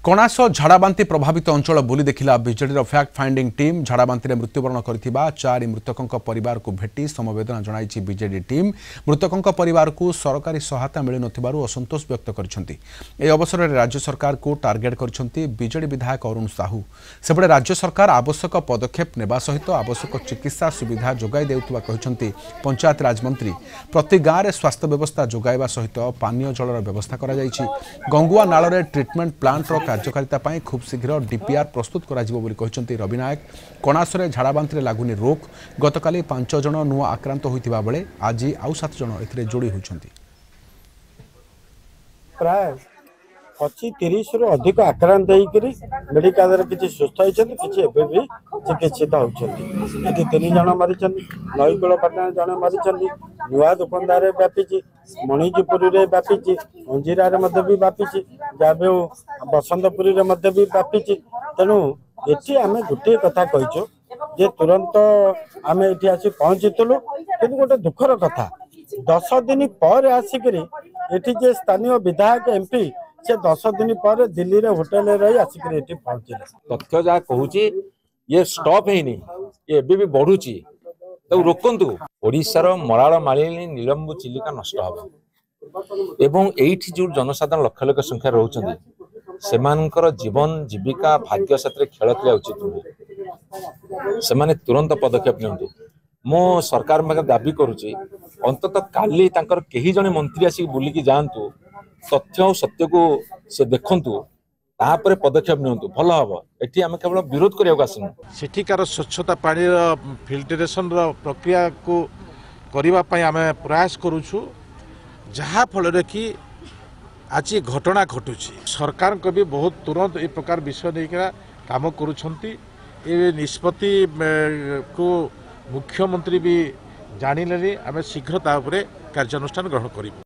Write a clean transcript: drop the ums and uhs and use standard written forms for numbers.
कणास झाड़ाबांति प्रभावित अंचल बुली देखिला बीजेडी फैक्ट फाइंडिंग टीम झाड़ाबांति मृत्युवरण करथिबा 4 मृतकों परिवार को भेटी समवेदना जणाई बीजेडी टीम मृतकों परिवार को सरकारी सहायता मिल नथिबारु असंतोष व्यक्त करछंती। ए अवसर में राज्य सरकार को टार्गेट करछंती बीजेडी विधायक अरुण साहू। सेबडे राज्य सरकार आवश्यक पदक्षेप नेबा सहित आवश्यक चिकित्सा सुविधा जोगाई देउतबा कहछंती पंचायत राज मंत्री। प्रति गाँव में स्वास्थ्य व्यवस्था जोगाइबा सहित पानीय जलर व्यवस्था करा जायछि। गंगुआ नाल ट्रिटमेंट प्लांट कार्यकारिता पाई खूब शीघ्र डीपीआर प्रस्तुत करा जिवो बोली कहछंती रवि नायक। कणासरे झाड़ाबांति लागुनी रोक गतकाली 5 जन नुआ आक्रांत होइतिबा बेले आज आउ 7 जन एथिरे जोड़ी होइछंती। प्राय 25-30 रु अधिक आक्रांत होइकरी मेडिकल किसी सुस्थ होइछंती किछि एबे भी चिकित्सित होइछंती। एति 3 जन मरिछंती। नईकुल पटना जन मरिछंती। नुआ दुकानदार व्यापीची मणिजपुरी रे व्यापीची अंजीरा रे मध्य भी व्यापीची जाबे बसंतपुरी रे मध्य भी व्यापीची। तेणु एठी आमे गुटे कथा कहिचो जे तुरंत आमे एठी आसी पहुंचीतलु किंतु गोटे दुखर कथा 10 दिन पर आसिकरी एठी जे स्थानीय विधायक एमपी से 10 दिन पर दिल्ली रे होटल रे रही आसिकरी एठी पहुंचिले। तथ्य जा कहूची ये स्टॉप हेनी ये भी बढ़ुची तो रोकंतु। ओडिशार मराल मालिनी नीलंबु चिलिका नष्ट हबो एवं एठी जो जनसाधारण लक्ष लक्ष संख्या रहउछन्ती सेमानकर जीवन जीविका भाग्य साथे खेल खेला उचित नुहे। सेमाने तुरंत पदक्षेप नियंतु। मो सरकार में दाबी करुची अंततः काली तांकर केही जने मंत्री आसी बुलिकी जानतु तथ्य और सत्य को से देखंतु तापर पदक्षेप नियंतु भल हम। एठी आम केवल विरोध करने आसनु। सेठिकार स्वच्छता पानी फिल्ट्रेशन प्रक्रिया को करने आम प्रयास करुछु जहा फल कि आज घटना घटुची। सरकार को भी बहुत तुरंत ए प्रकार विषय नहीं काम करुछंती। ए निष्पत्ति को मुख्यमंत्री भी जानिले आम शीघ्र ता उपरे कार्यानुष्ठान ग्रहण करिबु।